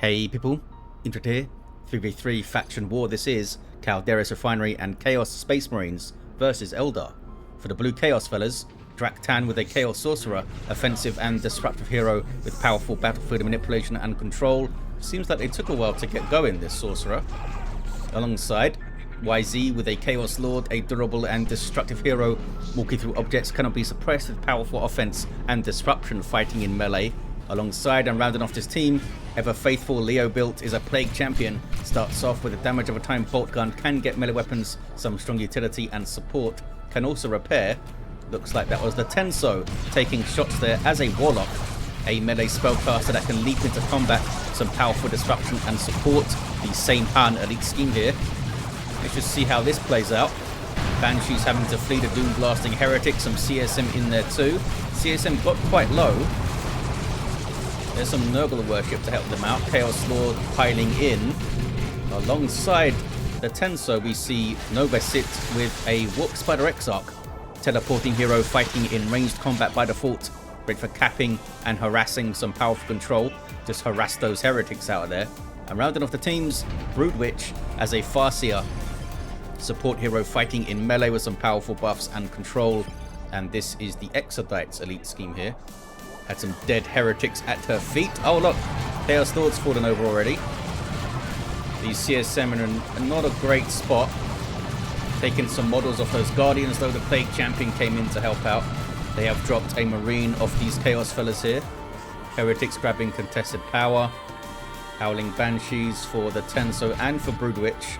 Hey people, Intro here, 3v3 faction war this is, Calderis Refinery and Chaos Space Marines versus Eldar. For the blue Chaos fellas, Draktan with a Chaos Sorcerer, offensive and disruptive hero with powerful battlefield manipulation and control. Seems like they took a while to get going, this Sorcerer. Alongside, YZ with a Chaos Lord, a durable and destructive hero, walking through objects cannot be suppressed with powerful offense and disruption fighting in melee. Alongside and rounding off this team, ever faithful Leobuilt is a plague champion. Starts off with the damage of a time bolt gun, can get melee weapons, some strong utility and support, can also repair. Looks like that was the Tenso taking shots there as a Warlock, a melee spellcaster that can leap into combat, some powerful disruption and support. The same Han elite scheme here. Let's just see how this plays out. Banshees having to flee the doom blasting heretic, some CSM in there too. CSM got quite low. There's some Nurgle worship to help them out. Chaos Lord piling in. Alongside the Tenso, we see Novacyt with a Warp Spider Exarch. Teleporting hero fighting in ranged combat by default. Great for capping and harassing, some powerful control. Just harass those heretics out of there. And rounding off the teams, Broodwich as a Farseer. Support hero fighting in melee with some powerful buffs and control. And this is the Exarch's elite scheme here. Had some dead heretics at her feet. Oh look, Chaos Lord's fallen over already. These CSM are not a great spot. Taking some models off those Guardians, though the Plague Champion came in to help out. They have dropped a Marine off these Chaos fellas here. Heretics grabbing contested power. Howling Banshees for the Tenso and for Broodwich.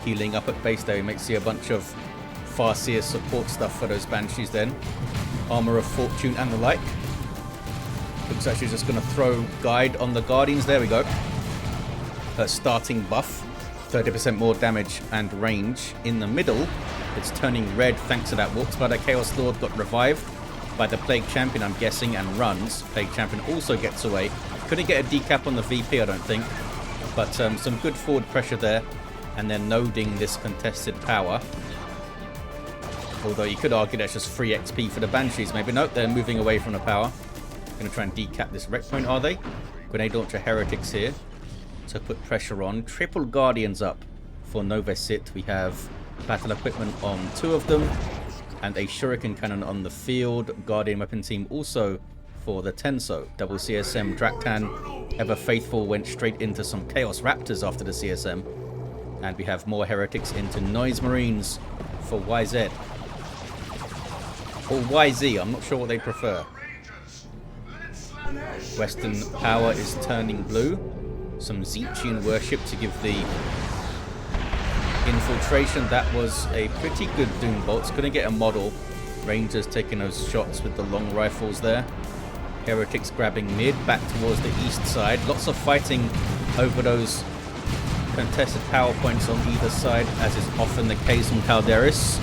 Healing up at base there. You might see a bunch of Farseer support stuff for those Banshees then. Armor of Fortune and the like. Looks like she's just going to throw Guide on the Guardians. There we go. Her starting buff. 30% more damage and range. In the middle, it's turning red thanks to that Warp Spider. Chaos Lord got revived by the Plague Champion, I'm guessing, and runs. Plague Champion also gets away. Couldn't get a decap on the VP, I don't think. But some good forward pressure there. And then noding this contested power. Although you could argue that's just free XP for the Banshees. Maybe nope, they're moving away from the power. Going to try and decap this wreck point, are they? Grenade launcher heretics here to put pressure on. Triple Guardians up for Novacyt. We have battle equipment on 2 of them and a Shuriken cannon on the field. Guardian weapon team also for the Tenso. Double CSM. Draktan, ever faithful, went straight into some Chaos Raptors after the CSM. And we have more heretics into Noise Marines for YZ. Or YZ, I'm not sure what they prefer. Western power is turning blue. Some Zechian worship to give the infiltration. That was a pretty good Doom Bolts. Couldn't get a model. Rangers taking those shots with the long rifles there. Heretics grabbing mid, back towards the east side. Lots of fighting over those contested power points on either side, as is often the case on Calderis.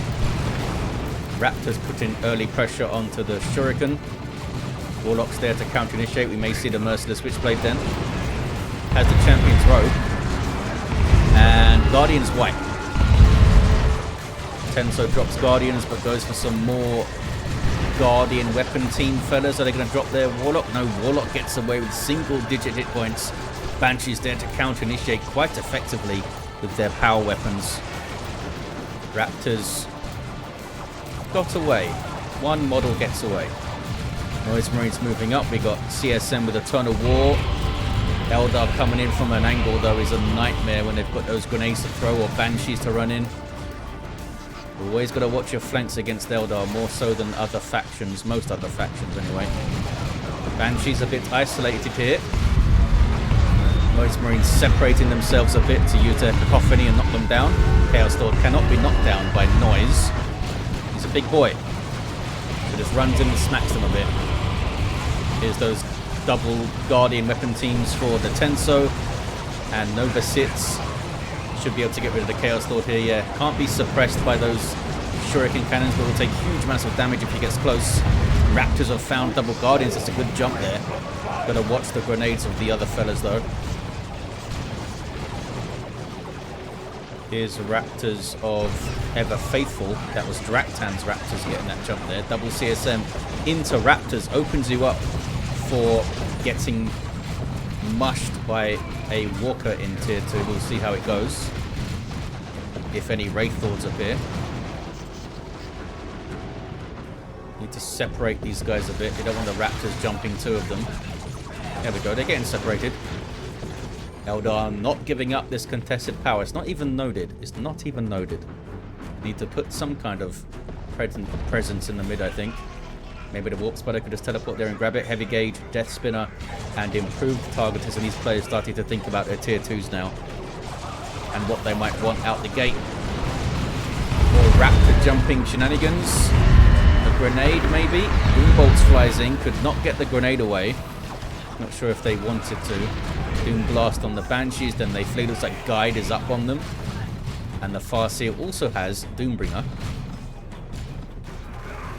Raptors putting early pressure onto the Shuriken. Warlock's there to counter-initiate. We may see the Merciless Switchblade then. Has the Champion's Robe. And Guardian's white. Tenso drops Guardians, but goes for some more Guardian weapon team fellas. Are they going to drop their Warlock? No, Warlock gets away with single-digit hit points. Banshee's there to counter-initiate quite effectively with their power weapons. Raptors got away. One model gets away. Noise Marines moving up. We got CSM with Eternal War. Eldar coming in from an angle, though, is a nightmare when they've got those grenades to throw or Banshees to run in. Always got to watch your flanks against Eldar, more so than other factions, most other factions anyway. Banshees a bit isolated here. Noise Marines separating themselves a bit to use their cacophony and knock them down. Chaos Lord cannot be knocked down by Noise. He's a big boy. So just runs in and smacks them a bit. Here's those double Guardian weapon teams for the Tenso. And Novacyt should be able to get rid of the Chaos Lord here. Yeah, can't be suppressed by those Shuriken cannons, but will take huge amounts of damage if he gets close. Raptors have found double Guardians. That's a good jump there. Gotta watch the grenades of the other fellas though. Here's Raptors of Ever Faithful. That was Draktan's Raptors getting that jump there. Double CSM into Raptors opens you up for getting mushed by a walker in tier 2. We'll see how it goes. If any Wraith Lords appear. Need to separate these guys a bit. You don't want the Raptors jumping 2 of them. There we go. They're getting separated. Eldar not giving up this contested power. It's not even noded. It's not even noded. Need to put some kind of presence in the mid, I think. Maybe the Warp Spider could just teleport there and grab it. Heavy Gauge, Death Spinner, and improved targeters. And these players starting to think about their tier 2s now. And what they might want out the gate. More Raptor jumping shenanigans. A grenade, maybe. Doombolts flies in. Could not get the grenade away. Not sure if they wanted to. Doom Blast on the Banshees. Then they flee. Looks like Guide is up on them. And the Farseer also has Doombringer.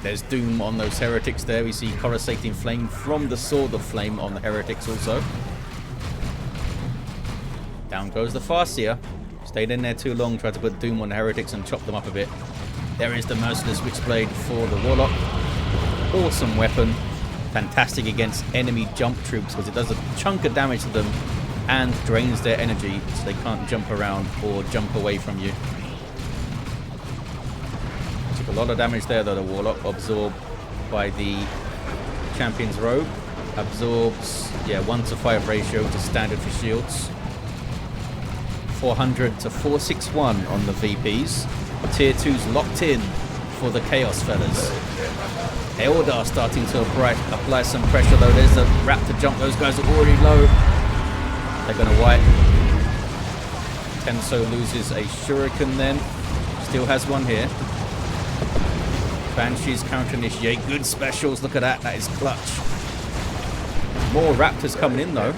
There's Doom on those Heretics there. We see Coruscating Flame from the Sword of Flame on the Heretics also. Down goes the Farseer. Stayed in there too long. Tried to put Doom on the Heretics and chop them up a bit. There is the Merciless Witchblade for the Warlock. Awesome weapon. Fantastic against enemy jump troops because it does a chunk of damage to them and drains their energy so they can't jump around or jump away from you. Took a lot of damage there though, the Warlock. Absorbed by the Champion's Robe. Absorbs, 1:5 ratio to standard for shields. 400 to 461 on the VPs. Tier 2's locked in for the Chaos fellas. Eldar starting to apply some pressure though. There's a Raptor jump. Those guys are already low. They're going to wipe. Tenso loses a Shuriken then. Still has one here. Banshees counter-initiate. Good specials. Look at that. That is clutch. More Raptors coming in though.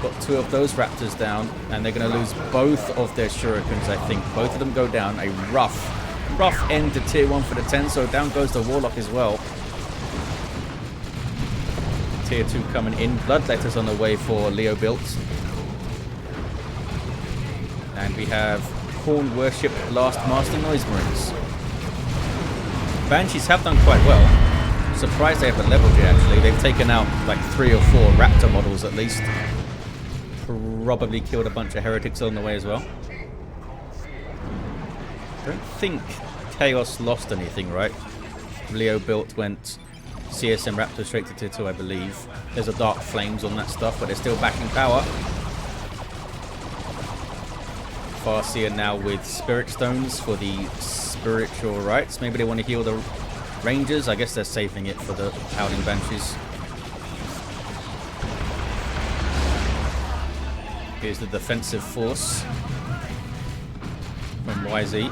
Got 2 of those Raptors down. And they're going to lose both of their Shurikens, I think. Both of them go down. A rough end to tier 1 for the Tenso. Down goes the Warlock as well. Tier 2 coming in. Bloodletters on the way for Leobuilt. And we have Horn Worship Last Master Noise Marines. Banshees have done quite well. Surprised they haven't leveled yet actually. They've taken out like 3 or 4 Raptor models at least. Probably killed a bunch of Heretics on the way as well. Don't think Chaos lost anything, right? Leobuilt went CSM Raptor straight to tier 2, I believe. There's a Dark Flames on that stuff, but they're still backing power. Farseer now with Spirit Stones for the spiritual rites. Maybe they want to heal the Rangers. I guess they're saving it for the Howling Banshees. Here's the defensive force from YZ.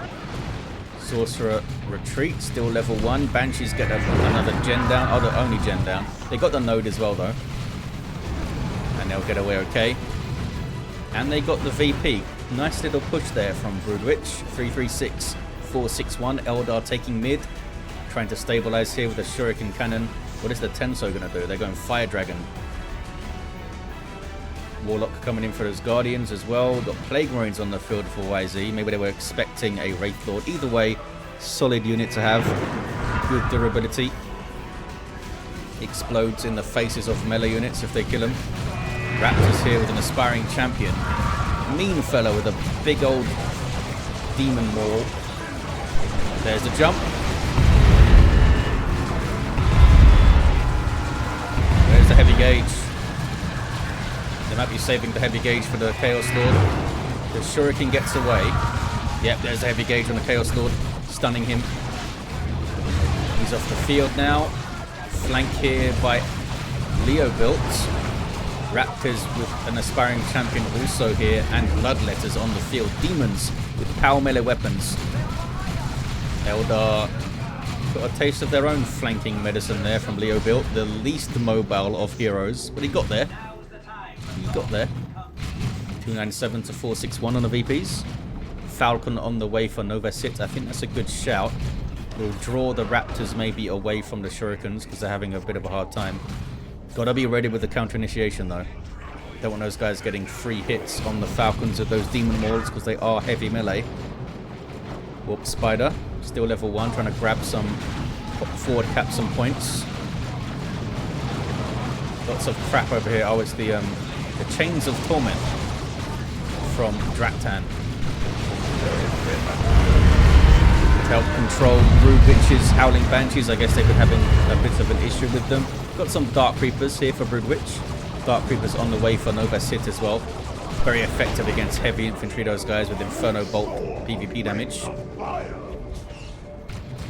Sorcerer retreat, still level 1. Banshees get another gen down. Oh, the only gen down. They got the node as well, though. And they'll get away okay. And they got the VP. Nice little push there from Broodwich. 336, 461. Eldar taking mid. Trying to stabilize here with a Shuriken Cannon. What is the Tenso going to do? They're going Fire Dragon. Warlock coming in for those Guardians as well. Got Plague Marines on the field for YZ. Maybe they were expecting a Wraith Lord. Either way, solid unit to have. Good durability. Explodes in the faces of melee units if they kill them. Raptors here with an aspiring champion. Mean fellow with a big old demon maul. There's the jump. There's the heavy gauge. They might be saving the heavy gauge for the Chaos Lord. The Shuriken gets away. Yep, there's the heavy gauge on the Chaos Lord, stunning him. He's off the field now. Flank here by Leobuilt. Raptors with an aspiring champion also here, and Bloodletters on the field. Demons with power melee weapons. Eldar got a taste of their own flanking medicine there from Leobuilt, the least mobile of heroes, but he got there. He got there. 297 to 461 on the VPs. Falcon on the way for Novacyt. I think that's a good shout. We'll draw the Raptors maybe away from the Shurikens because they're having a bit of a hard time. Gotta be ready with the counter initiation though. Don't want those guys getting free hits on the Falcons with those demon mauls because they are heavy melee. Warp Spider, still level 1, trying to grab some forward cap some points. Lots of crap over here. Oh, it's the the Chains of Torment from Draktan. To help control Broodwich's Howling Banshees. I guess they've been having a bit of an issue with them. Got some Dark Creepers here for Broodwich. Dark Creepers on the way for Novacyt as well. Very effective against heavy infantry, those guys with Inferno Bolt PvP damage.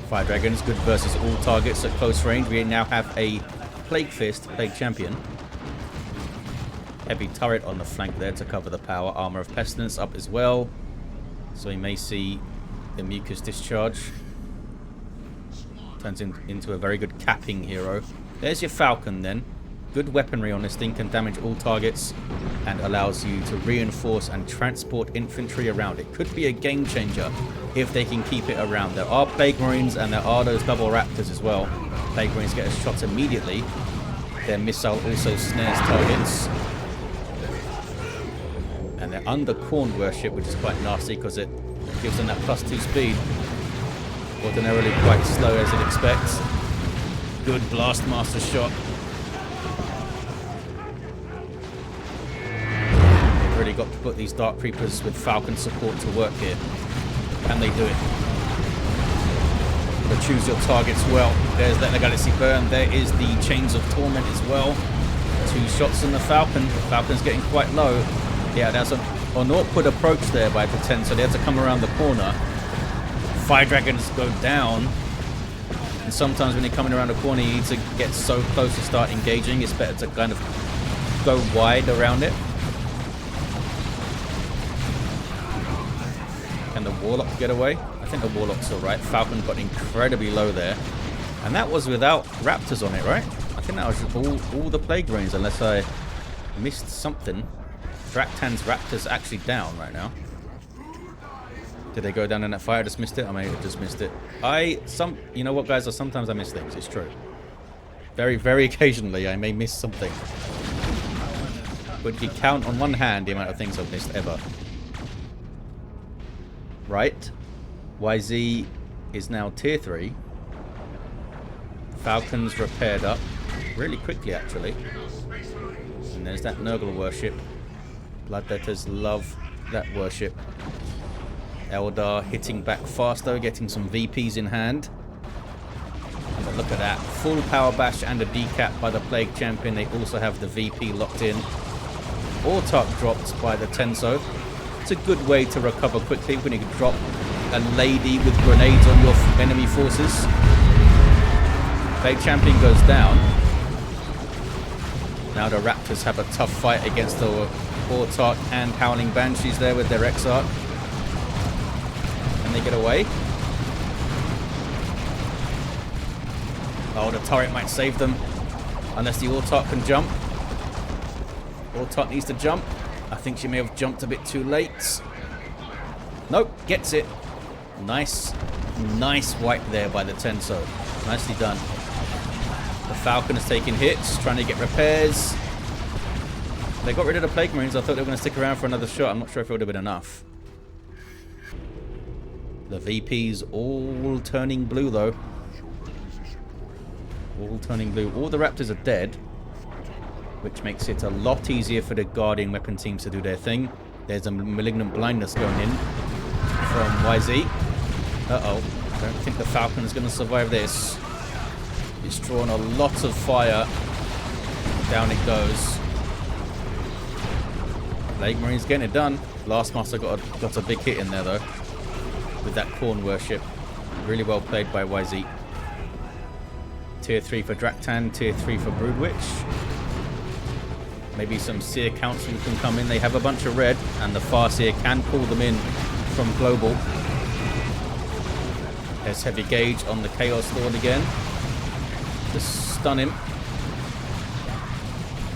Fire Dragons, good versus all targets at close range. We now have a Plague Fist, Plague Champion. Heavy turret on the flank there to cover the power. Armor of Pestilence up as well. So we may see the Mucus Discharge. Turns into a very good capping hero. There's your Falcon then. Good weaponry on this thing, can damage all targets and allows you to reinforce and transport infantry around. It could be a game changer if they can keep it around. There are Plague Marines and there are those double Raptors as well. Plague Marines get a shot immediately. Their missile also snares targets. And they're under Khorne Worship, which is quite nasty because it gives them that +2 speed. Ordinarily quite slow as it expects. Good Blastmaster shot. Really got to put these Dark Creepers with Falcon support to work here. Can they do it? Got to choose your targets well. There's Let the Galaxy Burn. There is the Chains of Torment as well. 2 shots on the Falcon. Falcon's getting quite low. Yeah, there's an awkward approach there by the Tenso. They had to come around the corner. Fire Dragons go down. And sometimes when you're coming around the corner, you need to get so close to start engaging. It's better to kind of go wide around it. Can the Warlock get away? I think the Warlock's alright. Falcon got incredibly low there. And that was without Raptors on it, right? I think that was all the Plague Marines, unless I missed something. Draktan's Raptors actually down right now. Did they go down in that fire? I just missed it? I may have just missed it. You know what, guys? Sometimes I miss things. It's true. Very, very occasionally I may miss something. But you count on one hand the amount of things I've missed ever. Right. YZ is now tier 3. Falcon's repaired up really quickly, actually. And there's that Nurgle worship. Bloodletters love that worship. Eldar hitting back faster, getting some VPs in hand. But look at that. Full power bash and a decap by the Plague Champion. They also have the VP locked in. Autarch dropped by the Tenso. It's a good way to recover quickly when you can drop a lady with grenades on your enemy forces. Plague Champion goes down. Now the Raptors have a tough fight against the Autarch and Howling Banshees there with their Exarch. Can they get away? Oh, the turret might save them. Unless the Autarch can jump. Autarch needs to jump. I think she may have jumped a bit too late. Nope, gets it. Nice wipe there by the Tenso. Nicely done. The Falcon is taking hits, trying to get repairs. They got rid of the Plague Marines. I thought they were going to stick around for another shot. I'm not sure if it would have been enough. The VP's all turning blue, though. All turning blue. All the Raptors are dead, which makes it a lot easier for the Guardian weapon teams to do their thing. There's a Malignant Blindness going in from YZ. Uh-oh. I don't think the Falcon is going to survive this. It's drawn a lot of fire. Down it goes. Plague Marine's getting it done. Blastmaster got a big hit in there, though, with that Khorne worship. Really well played by YZ. Tier 3 for Draktan, Tier 3 for Broodwich. Maybe some Seer Council can come in. They have a bunch of red, and the Farseer can pull them in from global. There's Heavy Gauge on the Chaos Lord again. Just stun him.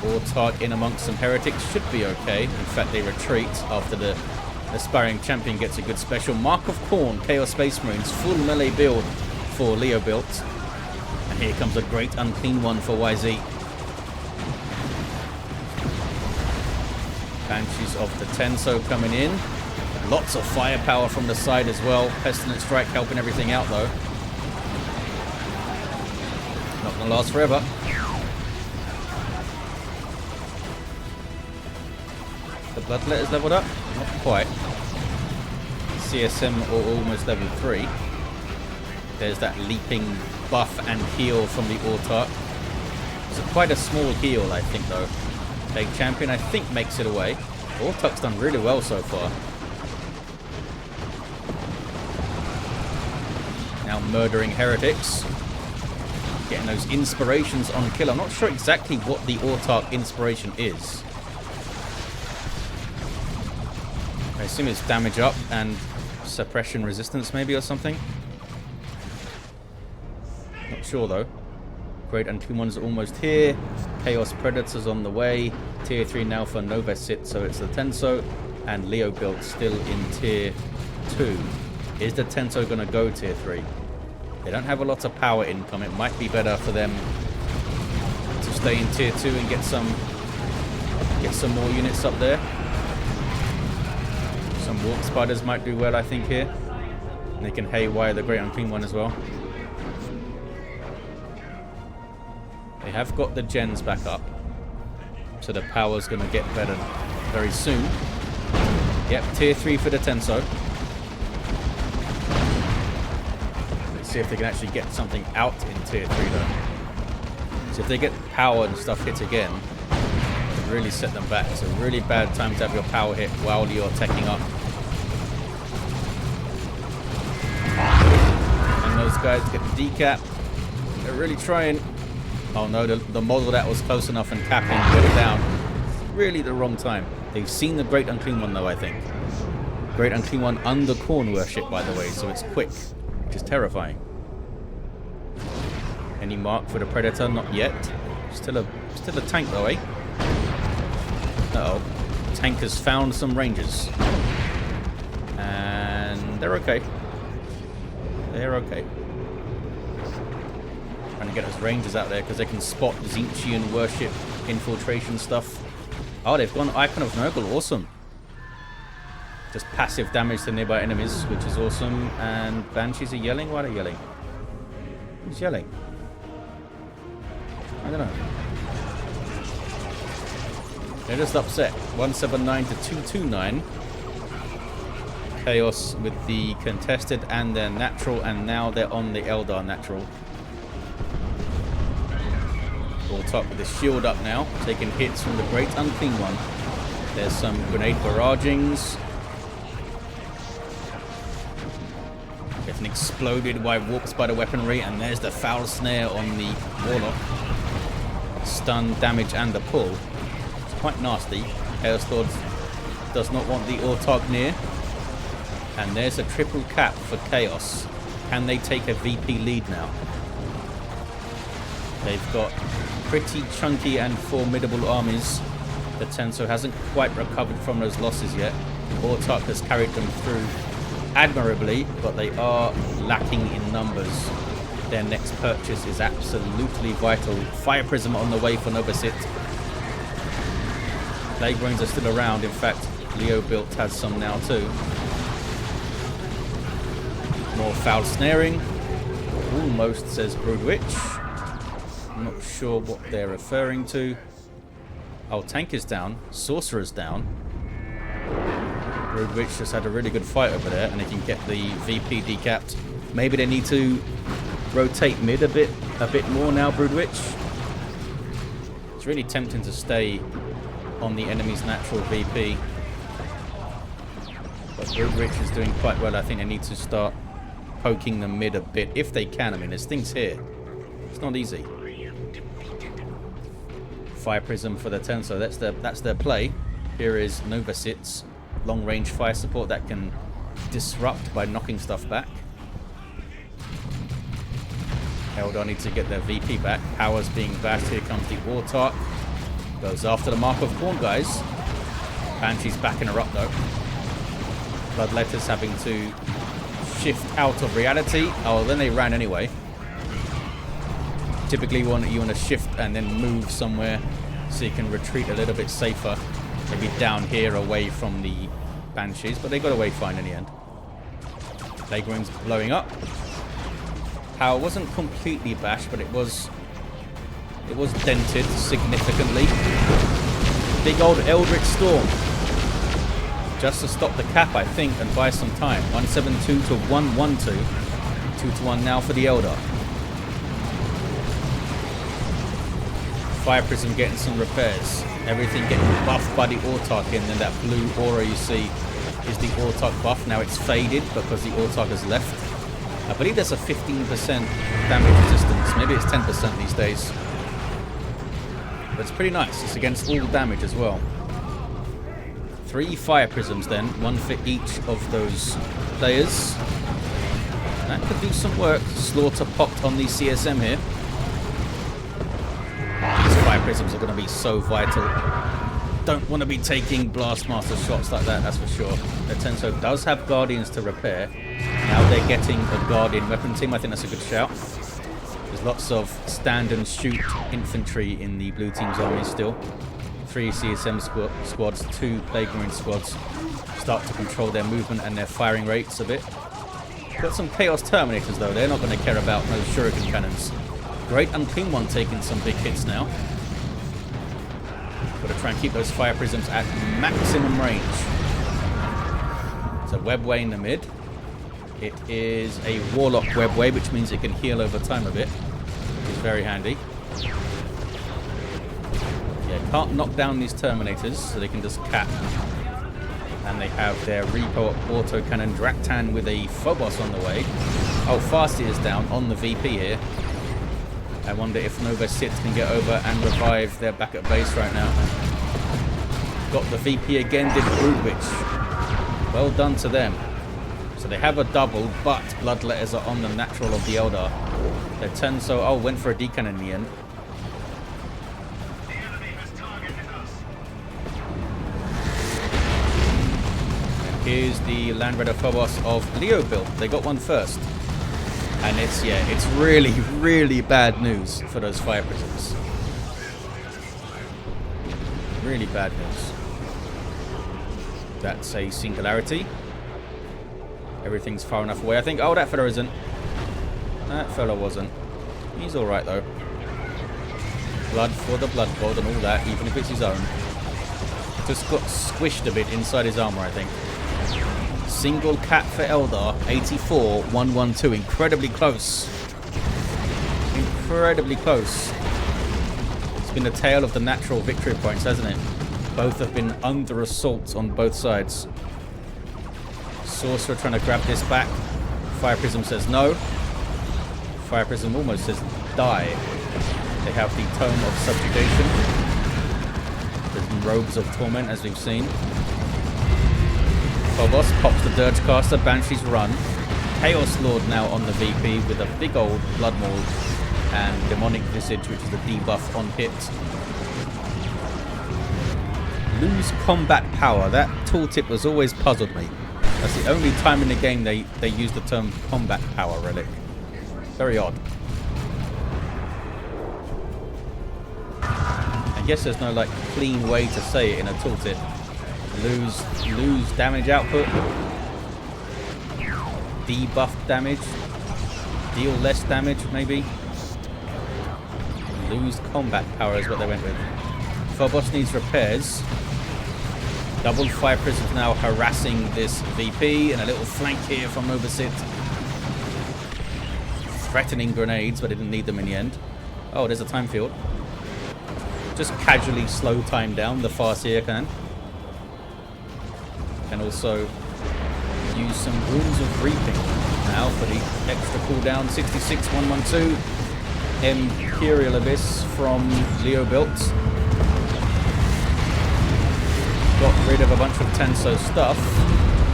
Autarch in amongst some heretics should be okay. In fact, they retreat after the Aspiring Champion gets a good special. Mark of Khorne, Chaos Space Marines, full melee build for Leobuilt. And here comes a great unclean one for YZ. Banshees of the Tenso coming in. Lots of firepower from the side as well. Pestilent Strike helping everything out, though. Not going to last forever. The Bloodletter's leveled up? Not quite. CSM or almost level 3. There's that leaping buff and heal from the Autarch. It's quite a small heal, I think, though. Plague Champion, I think, makes it away. Autarch's done really well so far. Now murdering heretics. Getting those inspirations on kill. I'm not sure exactly what the Autarch inspiration is. I assume it's damage up and suppression resistance maybe or something. Not sure though. Great Unclean One's almost here. Chaos Predator's on the way. Tier 3 now for Novacyt, so it's the Tenso. And Leobuilt still in Tier 2. Is the Tenso going to go Tier 3? They don't have a lot of power income. It might be better for them to stay in Tier 2 and get some more units up there. Some Warp Spiders might do well, I think, here. And they can haywire the Great Unclean One as well. They have got the gens back up, so the power's going to get better very soon. Yep, Tier 3 for the Tenso. Let's see if they can actually get something out in Tier 3 though. So if they get power and stuff hit again, it can really set them back. It's a really bad time to have your power hit while you're teching up. And those guys get the decap. They're really trying. Oh no, the model that was close enough and capping got it down. Really the wrong time. They've seen the Great Unclean One though, I think. Great Unclean One under Corn Worship, by the way, so it's quick, which is terrifying. Any mark for the Predator? Not yet. Still a tank though, eh? Uh-oh. Tank has found some Rangers. And they're okay. They're okay. Trying to get those Rangers out there because they can spot Tzeentchian worship infiltration stuff. Oh, they've gone Icon of Nurgle. Awesome. Just passive damage to nearby enemies, which is awesome. And Banshees are yelling. Why are they yelling? Who's yelling? I don't know. They're just upset. 179 to 229. Chaos with the contested and their natural, and now they're on the Eldar natural. All top with the shield up now, taking hits from the Great Unclean One. There's some grenade barragings. Getting exploded by Warp Spider weaponry, and there's the foul snare on the Warlock. Stun, damage, and the pull. It's quite nasty. Chaos Lord does not want the Autarch near. And there's a triple cap for Chaos. Can they take a VP lead now? They've got pretty chunky and formidable armies. The Tenso hasn't quite recovered from those losses yet. Autarch has carried them through admirably, but they are lacking in numbers. Their next purchase is absolutely vital. Fire Prism on the way for Novacyt. Plague Brains are still around. In fact, Leobuilt has some now too. More foul snaring. Almost, says Broodwich. I'm not sure what they're referring to. Oh, tank is down. Sorcerer's down. Broodwich just had a really good fight over there, and they can get the VP decapped. Maybe they need to rotate mid a bit more now, Broodwich. It's really tempting to stay on the enemy's natural VP. But Broodwich is doing quite well. I think they need to start poking the mid a bit, if they can. I mean, there's things here. It's not easy. Fire Prism for the Tenso. That's their play. Here is Novacyt's long-range fire support that can disrupt by knocking stuff back. Eldar need to get their VP back. Power's being bashed. Here comes the Autarch. Goes after the Mark of Corn, guys. Banshee's backing her up, though. Bloodletter's having to shift out of reality. Oh, then they ran anyway. Typically you want to shift and then move somewhere so you can retreat a little bit safer. Maybe down here away from the Banshees, but they got away fine in the end. Plague Rings blowing up. Power wasn't completely bashed, but it was dented significantly. Big old Eldritch Storm. just to stop the cap, I think, and buy some time. 172 to 112. 2 to 1 now for the Eldar. Fire Prism getting some repairs. Everything getting buffed by the Autarch, and then that blue aura you see is the Autarch buff. Now it's faded because the Autarch has left. I believe there's a 15% damage resistance. Maybe it's 10% these days. But it's pretty nice. It's against all damage as well. 3 Fire Prisms then. 1 for each of those players. That could do some work. Slaughter popped on the CSM here. These Fire Prisms are going to be so vital. Don't want to be taking Blastmaster shots like that, that's for sure. The Tenso does have Guardians to repair. Now they're getting a Guardian weapon team. I think that's a good shout. There's lots of stand and shoot infantry in the blue team's army still. 3 CSM squads, 2 Plague Marine squads start to control their movement and their firing rates a bit. Got some Chaos Terminators though. They're not going to care about no Shuriken cannons. Great Unclean One taking some big hits now. Got to try and keep those Fire Prisms at maximum range. It's a Webway in the mid. It is a Warlock Webway, which means it can heal over time a bit. Which is very handy. Yeah, can't knock down these Terminators, so they can just cap. And they have their Repo Autocannon Draktan with a Phobos on the way. Oh, Farseer is down on the VP here. I wonder if Novacyt can get over and revive their back at base right now. Got the VP again, did Broodwich. Well done to them. So they have a double, but Bloodletters are on the natural of the Eldar. Their Tenso, went for a decan in the end. And here's the Land Raider Phobos of Leobuilt. They got one first. And it's really, really bad news for those Fire Prisms. Really bad news. That's a singularity. Everything's far enough away, I think. Oh, that fella isn't. That fella wasn't. He's alright, though. Blood for the Blood God and all that, even if it's his own. Just got squished a bit inside his armor, I think. Single cap for Eldar, 84, 112. Incredibly close. Incredibly close. It's been the tale of the natural victory points, hasn't it? Both have been under assault on both sides. Sorcerer trying to grab this back. Fire Prism says no. Fire Prism almost says die. They have the Tome of Subjugation. There's Robes of Torment, as we've seen. Phobos pops the Dirge Caster, Banshees run. Chaos Lord now on the VP with a big old Blood Maul and Demonic Visage, which is the debuff on hit. Lose combat power. That tooltip has always puzzled me. That's the only time in the game they use the term combat power relic. Very odd. I guess there's no like clean way to say it in a tooltip. Lose damage output. Debuff damage. Deal less damage, maybe. Lose combat power is what they went with. Phobos needs repairs. Double Fire Prisms now harassing this VP, and a little flank here from Novacyt. Threatening grenades, but it didn't need them in the end. Oh, there's a time field. Just casually slow time down the Farseer can. Can also use some Runes of Reaping now for the extra cooldown. 66, 112. Imperial Abyss from Leobuilt. Got rid of a bunch of Tenso stuff.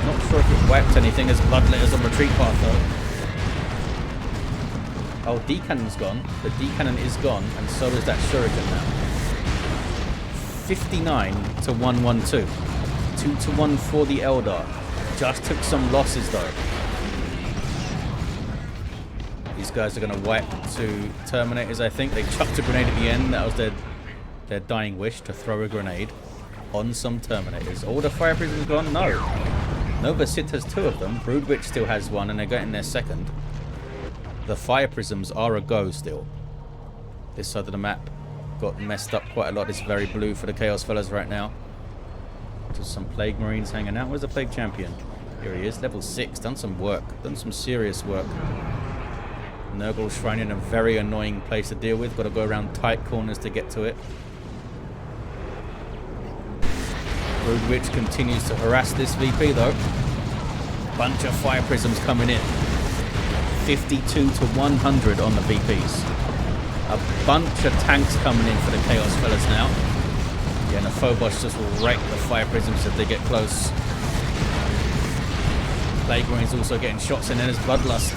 Not sure if it whacked anything as Bloodletters on retreat path though. Oh, D-Cannon's gone. The D-Cannon is gone, and so is that Shuriken now. 59 to 112. 2 to 1 for the Eldar. Just took some losses though. These guys are going to wipe to Terminators, I think. They chucked a grenade at the end. That was their dying wish, to throw a grenade on some Terminators. All the Fire Prisms gone? No. Novacyt has 2 of them. Broodwich still has 1, and they're getting their second. The Fire Prisms are a go still. This side of the map got messed up quite a lot. It's very blue for the Chaos fellas right now. Just some Plague Marines hanging out. Where's the Plague Champion? Here he is, level 6. Done some work. Done some serious work. Nurgle Shrine in a very annoying place to deal with. Got to go around tight corners to get to it. Broodwich continues to harass this VP though. Bunch of Fire Prisms coming in. 52 to 100 on the VPs. A bunch of tanks coming in for the Chaos fellas now. Yeah, and the Phobos just will wreck the Fire Prisms if they get close. Plague Marines also getting shots in. Then there's Bloodlust.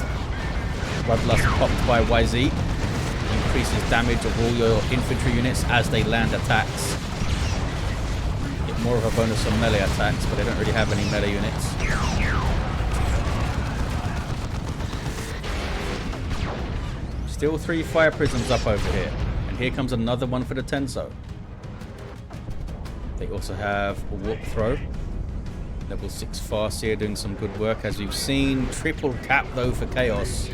Bloodlust popped by YZ. Increases damage of all your infantry units as they land attacks. Get more of a bonus on melee attacks, but they don't really have any melee units. Still 3 Fire Prisms up over here. And here comes another one for the Tenso. They also have a Warp Throw. Level 6 Farseer doing some good work as we've seen. Triple cap though for Chaos.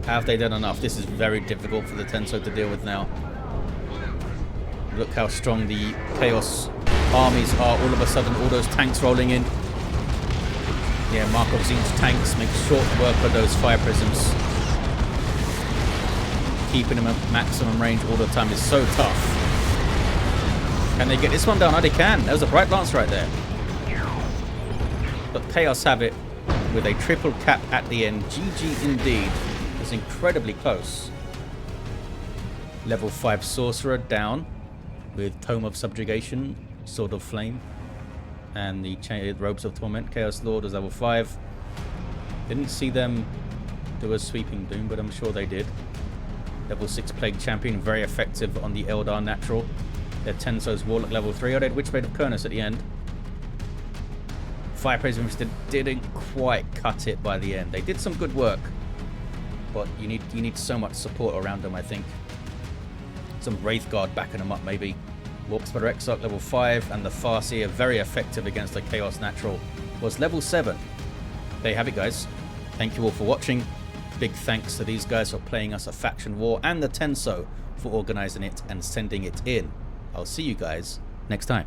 Have they done enough? This is very difficult for the Tenso to deal with now. Look how strong the Chaos armies are. All of a sudden, all those tanks rolling in. Yeah, Markov Zin's tanks make short work of those Fire Prisms. Keeping them at maximum range all the time is so tough. Can they get this one down? Oh, they can. There's a Bright Lance right there. But Chaos have it with a triple cap at the end. GG indeed. It's incredibly close. Level 5 Sorcerer down with Tome of Subjugation, Sword of Flame, and the Robes of Torment. Chaos Lord was level 5. Didn't see them do a Sweeping Doom, but I'm sure they did. Level 6 Plague Champion, very effective on the Eldar natural. Their Tenso's Warlock level 3. Oh, they had Witchblade of Kurnus at the end. Fire Prisms didn't quite cut it by the end. They did some good work, but you need so much support around them, I think. Some Wraithguard backing them up, maybe. Warp Spider Exarch level 5, and the Farseer, very effective against the Chaos Natural, was level 7. There you have it, guys. Thank you all for watching. Big thanks to these guys for playing us a faction war, and the Tenso for organizing it and sending it in. I'll see you guys next time.